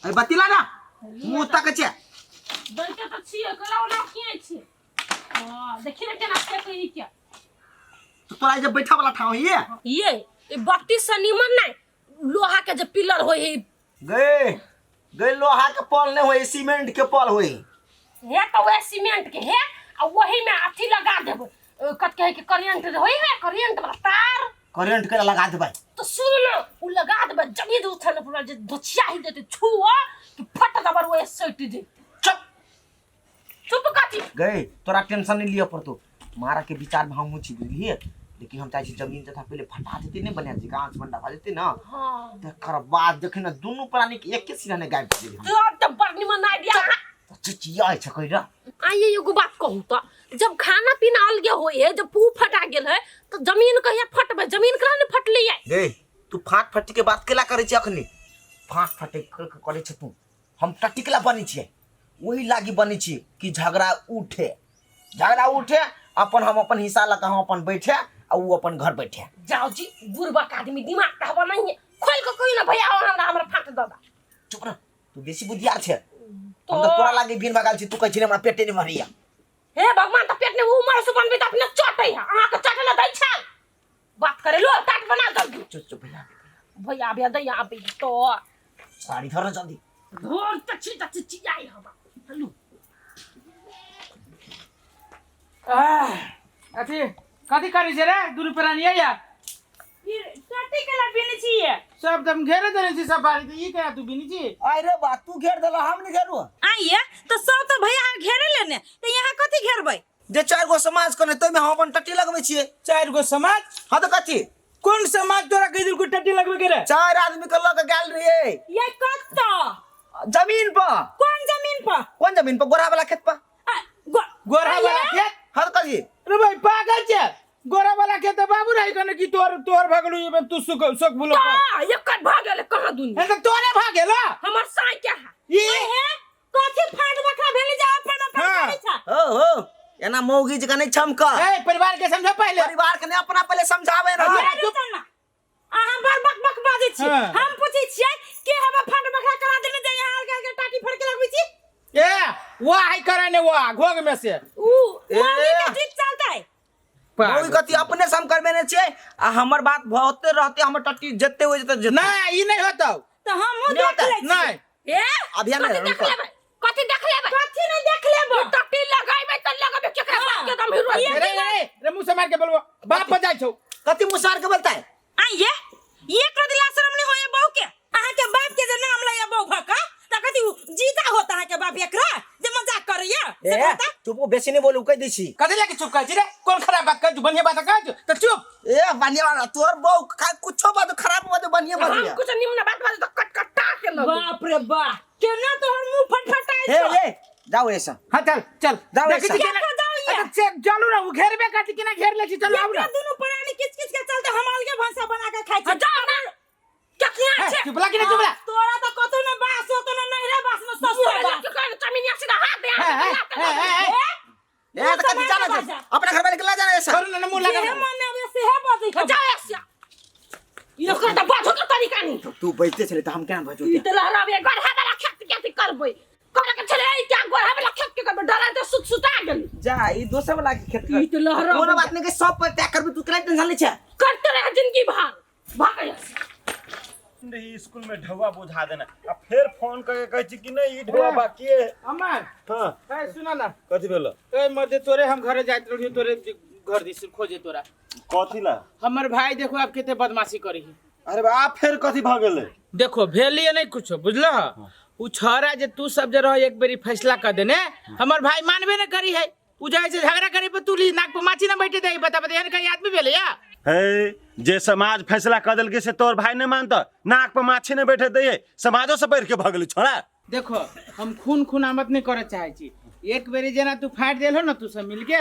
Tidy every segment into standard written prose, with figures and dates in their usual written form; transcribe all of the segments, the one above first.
अरे बतिला ना मुंह तक छे दैते त छिए गलावला किए छे देखि न केना से कहि के तो तोरा जे बैठा वाला ठाव ये ए बत्ती से निमन नहीं लोहा के जे पिलर होई है गए गए लोहा के पॉल नहीं होई सीमेंट के पॉल होई हे तो वे सीमेंट के है आ वही में अथी लगा देब कत कहे के करंट होई है करंट वाला तार करंट के लगा दे भाई तो सुन लो उ लगा दे जमीन उठल पूरा जे धोचिया ही देते छुआ कि फट दबर वो सट दे चुप चुप काटी गए तोरा टेंशन नहीं लिया पड़तो मारा के विचार में हम मुछी दिलिए लेकिन हम चाहे जमीन तथा पहले फटा देते नहीं बनिया जी गांच बंडा खा देते ना हां तकर बाद देखे ना दोनों प्राणी के एक के सिरा ने गायब कर दे तो अब तो बड़ निमन आइडिया चिचिया छ कइरा आइए एगो बात कहूं तो जब खाना पीना अलगे होई है जब पू फटा गेल है तो जमीन कहिया फटबे जमीन करा ने फटली है गे तू फाट फटी के बात केला करे छी अखनी फाट फटे करे छ तू हम टटिकला बनी छी वही लागी बनी छी कि झगड़ा उठे अपन हम अपन हिस्सा लगा हम अपन बैठे आ वो अपन घर बैठे जाओ जी बुरबक आदमी दिमाग कहबा नहीं है खोल के कोई ना भैया हमरा फाट दादा चुप ना तू बेसी बुद्धिया छे हम तो तोरा लागी बिन बगाल छी तू कहै छी हमरा पेटे नहीं भरिया हे भगवान तो पेट ने उमर से बनबे त अपने चटै है अहा के चटले दै छै बात करे लो टाट बना जल्दी चुप भैया भैया भैया दै आबे तो साड़ी धर जल्दी धोर तची आई हम हेलो अथी कथी करी छे रे दुनु प्राणी या फिर टटी केला बिनी छिए सब तुम घेरे देने छी सब बारी तो ई करा तू बिनी छी अरे बा तू घेर देला हम नहीं घेरु आइए तो सब तो भैया घेरे लेने तो यहाँ कथी घेरबै जे चार गो समाज कने तै में हम अपन टट्टी लगबै छिए चार गो समाज हां तो कथी कौन समाज तोरा कहि दिल को टट्टी लगबे करे चार आदमी के लग गेल रहिए ये कत्ता जमीन पर कौन जमीन पर गोरा वाला खेत पर गोरा वाला खेत हर कथी रे भाई पागल छे गोरा वाला खेत बाबू रही कने की तोर भगलू ये तू सुख बोलो ये कट भाग गेले कहां दुनिया ए तो तोरे भागेलो हमर साई क्या है ये है कथी फाट बखरा भेले जा अपन करी छ हो एना मौगी जका नहीं छमका ए परिवार के समझ पहले परिवार के ने अपना पहले समझावे ना अहाँ बक बाजै छी हम पूछै छियै के हम फाट बखरा करा देने जे यहाँ अलग अलग टाटी फड़ के लगबै छी ए वो हाई करे ने वो घोग में से ऊ मम्मी के जीत चलतै मौगी कथी अपने सम करबे ने छै आ हमर बात बहुते रहते हमर टट्टी जत्ते हो जते नहीं ई नहीं होतौ तो हम देख ले नहीं ए अभियान में कथी देख लेबै कथी नहीं देख लेबो टट्टी लगाइबै त लगाबे केकरा बात के दम हिरो रे मुंह से मार के बोलबो बाप बजाय छौ कथी मुसार के बोलता है आइए ये कर दिला शर्म नहीं होए बहू के अहाँ के बाप के जे नाम लया बहू भका त कथी जीता होता है के बाप एकरा जे मजाक करैया से बता चुप बेसी नहीं बोलू कह दै छी कथी लेके चुप कर छी रे कौन खराब बात कर तू बढ़िया बात कर तो चुप ए बढ़िया वाला तोर बहु कुछो बात खराब बात बढ़िया बात हम कुछ निम्न बात बात तो कट कटा के लग बाप रे बाप केना तोहर मुंह फटफटाई हे छ ले जाओ ऐसा हां चल जाओ देखी ऐसा। अच्छा चलो ना वो घेरबे काटी कि ना घेर ले छी चलो आउ ना दोनों प्राणी किच किच के चलते हम अलगे भाषा बना के खाइ छी जाओ ना क्या छे चुप लगी ना चुप ला तोरा तो कतो न बास होतो न नहीं रे बास में सस्ता बा जमीनिया सीधा हाथ दे ए तो कथी जाना छै अपना घर में निकला जाना ऐसा करू ना मुंह लगा ये मन अब से है बजै जाओ ऐसा ये कर त बाजो के तरीका नहीं तू बैठते चले तो हम केना बजो ई त लहराबे गढ़ा वाला खेत के करबै करे के चले ई क्या गढ़ा वाला खेत के करबै डरा त सुता गेल जा ई दोसर वाला के खेत ई त लहरा कोनो बात नहीं के सब पर तय करबे तू केना टेंशन ले छै करते रह जिंदगी भर भाग नहीं स्कूल में ढवा बुझा देना अब फिर फोन करके कह छी कि नहीं ई ढवा बाकी है अमर हां ए सुना ना कथि भेलो ए मर्दे तोरे हम घरे जाइत रहियो तोरे घर दिस खोजे तोरा कथि ला हमर भाई देखो आप केते बदमाशी करी अरे बा फिर कथि भ गेलै देखो भेलिए नहीं कुछ बुझलो उ छौरा जे तू सब जे रह एक बेरी फैसला कर देने हमर भाई मानबे न करी है उ जाय से झगड़ा करे पे तू नाक पे माछी न बैठे दे बता एहन कहीं आदमी भेले या है जे समाज फैसला कर देल के से तोर भाई ने मानता नाक पे माछी ने बैठे दे समाजो से बैठ के भ गेलै छोड़ा देखो हम खून आमद नहीं करे चाहे छी एक बेरी जना तू फाड़ देल हो ना तू सब मिल के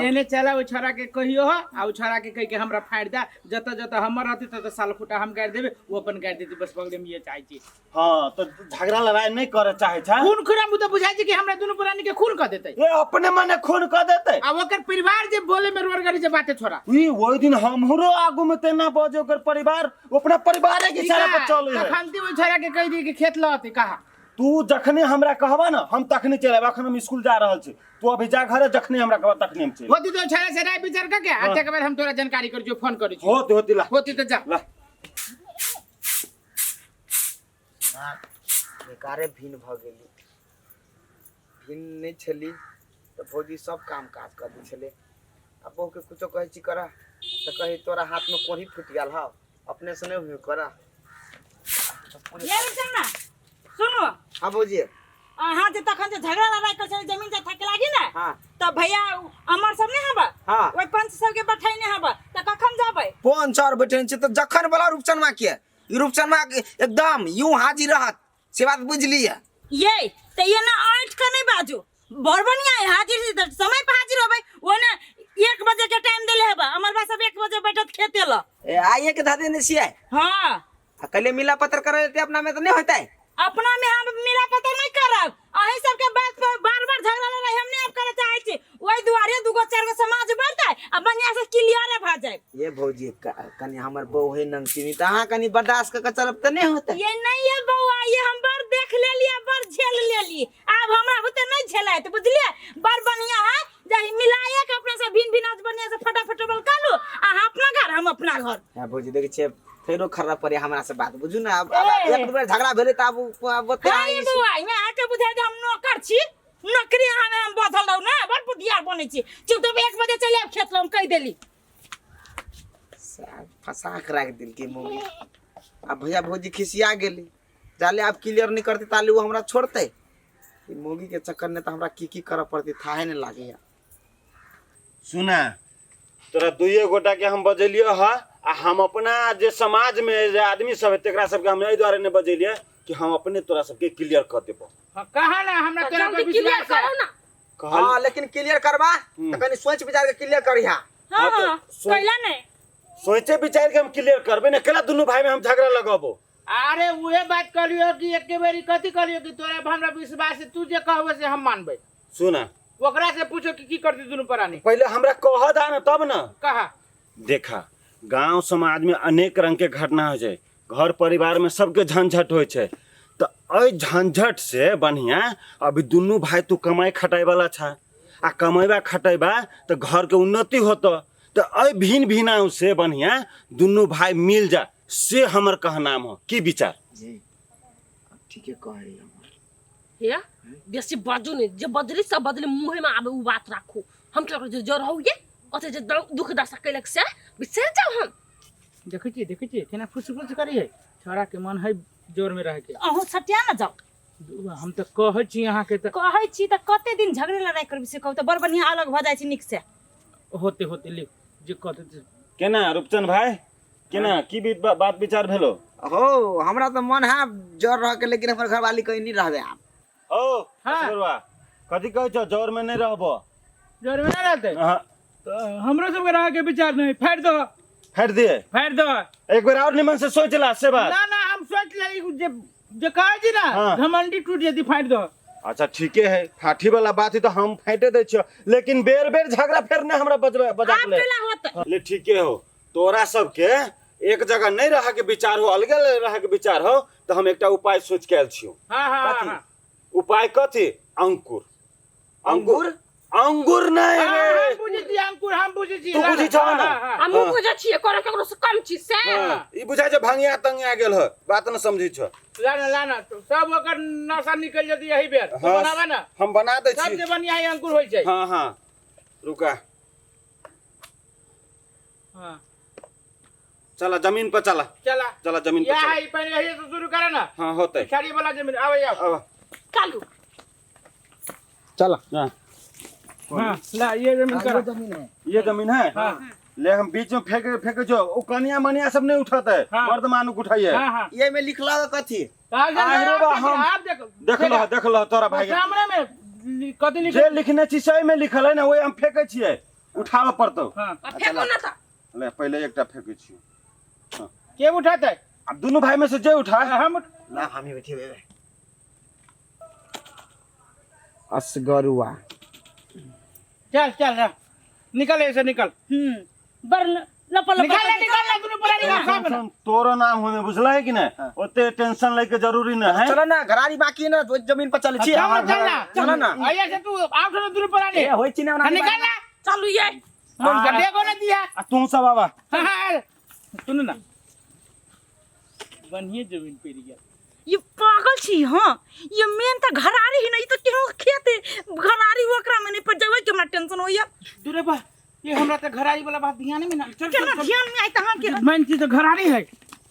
एने चला ओ छोरा के कहियो हो आ ओ छोरा के कह के हमरा फाड़ दा जत जत हमर रहते त साल फुटा हम गाड़ देबे वो अपन गाड़ देती बस पगड़े में ये चाहे छी हां तो झगड़ा लड़ाई नहीं करे चाहे छ खून हम तो बुझाई छी कि हमरा दोनों प्राणी के खून कर देते ये अपने मने खून कर देते आ ओकर परिवार जे बोले में रोर गरी जे बाते छोरा ई ओइ दिन हमरो आगु में तेना बजे ओकर परिवार अपना परिवार के सारा पर चले है खानती वो छोरा के कह दी कि खेत लते कहा तू जखने हमरा कहबा ना हम तखने चले अखन हम स्कूल जा रहल छी तू अभी जा घरे जखने हमरा कहबा तखने हम चले होती तो छड़ा से राय विचार करके अच्छा के बाद हम तोरा जानकारी कर जो फोन करी छी होती ला होती तो जा ला बेकारे भिन भ गेली भिन नहीं छली तो भौजी सब काम काज कर दी छले अब बहू के कुछो कहे छी करा तो कही तोरा हाथ में कोढ़ी फूट गेल हा अपने से नहीं हुई करा ये विचार ना सुनो हाँ भौजी हाँ जे तखन जे झगड़ा लड़ाई कर छले जमीन जे थके लागी ना हाँ त भैया अमर सब ने हबा हाँ ओइ पंच सब के बैठाई ने हबा त कखन जाबै 5-4 बैठे छी तो जखन वाला रूपचंद के रूपचंद एकदम यूं हाजिर रहत से बात बुझलिए ये त ये ना 8 का नहीं बाजू बड़ बढ़िया है हाजिर से समय पे हाजिर होबै ओने 1 बजे के टाइम देले हबा अमर बा सब 1 बजे बैठत खेते ल आइए के धा देने छियै हां कल मिला पत्र कर लेते अपना में तो नहीं होता है अपना में हम मिला पता नहीं करब अही सब के बात पर बार-बार झगड़ा लड़ाई हम नहीं करे चाहे छी ओई दुआरे दुगो चार गो समाज बढ़तै आ बढ़िया से क्लियर भ जाए ये भौजी कनी हमर बहू है नंगचीनी त अहाँ कनी बर्दाश्त क चलब त नहीं होता ये नहीं है बउआ ये हम बड़ देख लेली बड़ झेल लेली अब हमरा होते नहीं झेलाय त बुझलिए बड़ बढ़िया है जही मिलाए के अपना से भिन भिन आज बढ़िया से फटाफट बल कालू आ अपना घर हम अपना घर हां भौजी देखै छै फेरो खराब पड़े हमरा से बात बुझू ना अब एक बार झगड़ा भेले त अब बते आई बउआ मैं आके बुझाय जे हम नौकर छी नौकरी हम बदल दऊ ना बड़ बुधियार बनै छी चुप 1 बजे चले आब खेत हम कह देली फंसा के रख दिल के मोगी अब भैया भौजी खिसिया गेली जाले आप क्लियर नहीं करते ताले वो हमरा छोड़ते ई मोगी के चक्कर में तो हमरा की करे पड़ती थाहे नहीं लागे सुना तोरा दुइये गोटा के हम बजेलियो ह आ हम अपना जे समाज में जे आदमी सब है तेकरा सब के हम एहि द्वारे ने बजेलिए कि हम अपने तोरा सब के क्लियर कर देबो कहा ना हमरा तोरा पे विश्वास है करो ना कहल हां लेकिन क्लियर करबा त कनी सोच विचार के क्लियर करिहा हां हाँ, तो हां सुन- कैला नहीं सोचे विचार के हम क्लियर करबे ना केला दुनु भाई में हम झगड़ा लगाबो अरे उहे बात करियो कि एक बेरी कथी करियो कि तोरा पे हमरा विश्वास है तू जे कहबे से हम मानबे सुना ओकरा से पूछो कि की करती दुनु प्राणी पहले हमरा कह दा ना तब ना कहा देखा गांव समाज में अनेक रंग के घटना हो जाए घर परिवार में सबके झंझट हो छै तो अ झंझट से बढ़िया अभी दुनू भाई तू कमाई खटाई वाला छा आ कमाईबा खटाईबा तो घर के उन्नति होतो तो अ भिन भिनाऊ से बढ़िया दुनू भाई मिल जा से हमर कहनाम हो की विचार जी ठीक है कह रही हम या बेसी बाजू नहीं जे बदली सब बदली मुंह में आबे उ बात राखू हम क्या कर जो रहौगे ओते जे दुख दशा कैलक से बिसर जाओ हम देखै छी केना फुस करी है छोरा के मन है जोर में रह के अहू सटिया ना जाओ हम तो कहै छी अहाँ के तो कहै छी त कते दिन झगड़े लड़ाई करबी से कहू त बड़ बढ़िया अलग भ जाय छी निक से होते होते लिख जे कहते केना रूपचंद भाई केना की बात विचार भेलो हो हमरा तो मन है जोर रह के लेकिन हमर घरवाली कहीं नहीं रहबे आप ओ हाँ। असगरवा कथी कहै छौ जोर में नहीं रहबो जोर में ना रहते हां तो हमरो सब के रह के विचार नहीं फाड़ दो हट दिए फाड़ दो एक बार और निमन से सोच ला से बात ना ना हम सोच ले जे जे कहै छी ना हाँ। घमंडी टूट जेती फाड़ दो अच्छा ठीके है फाठी वाला बात है तो हम फाटे दे छियो लेकिन बेर बेर झगड़ा फेर ने हमरा बजा आप ले केला होत ले ठीके हो तोरा सब के एक जगह नहीं रह के विचार हो अलग रह के विचार हो तो हम एकटा उपाय सोच के आयल छियो हां हां कथी हां उपाय कथी अंकुर अंगूर अंगूर नहीं रे हम बुझी छी अंकुर हम बुझी छी तू बुझी छौ ना? हम बुझे छिए करे ककरो से कम चीज से हाँ, ई बुझाय छै भंगिया तंगिया गेल हो बात न समझी छ लाना तो सब ओकर नशा निकल जती यही बेर तो हाँ, बनावा ना हम बना दे छी सबसे बढ़िया ही अंकुर होय छै हां हां रुका हां चला जमीन पर चला चला चला जमीन पर या चला है पहले यही से शुरू करे ना हां होतै छड़ी वाला जमीन आवे आओ अब कालू चला हां हां ला ये जमीन कर जमीन है ये जमीन है हां ले हम बीच में फेंके जो ओ कनिया मनिया सब नहीं उठाते हाँ। मर्द मानुक उठाइए हां हां ये में लिखला है कथी अरे बा, हम- आप देख लो तोरा भाई के। सामने में कथि लिख जे लिखने छी सही में लिखल है ना वही हम फेंके छिए उठावे पड़तो हां फेंको ना था ले पहले एकटा फेंके छियो के उठाते अब दोनों भाई में से जे उठा हम ला हम ही बैठे हुए असगरुआ चल चल निकल ऐसे निकल बड़ लपल निकाल ले दुनू प्राणी का सब सुन, तोरो नाम होने बुझला है कि ना ओते टेंशन लेके जरूरी ना है। चलो ना घरारी बाकी है ना तो जमीन पर चल छी चलो ना आया से तू आउट ना दुनू प्राणी होई छी ना निकाल ना चालू ये मन गड्ढे को ना दिया आ तू सब बाबा सुन ना बनिए जमीन पे गया ये पागल छी हां ये मेन त घरारी ही नहीं तो केहू खेते घरारी ओकरा में नहीं पर जबै के हमरा टेंशन होइया दूरे बा ये हमरा त घरारी वाला बात ध्यान में ना चल केना ध्यान में आई तहां के मैं चीज तो घरारी है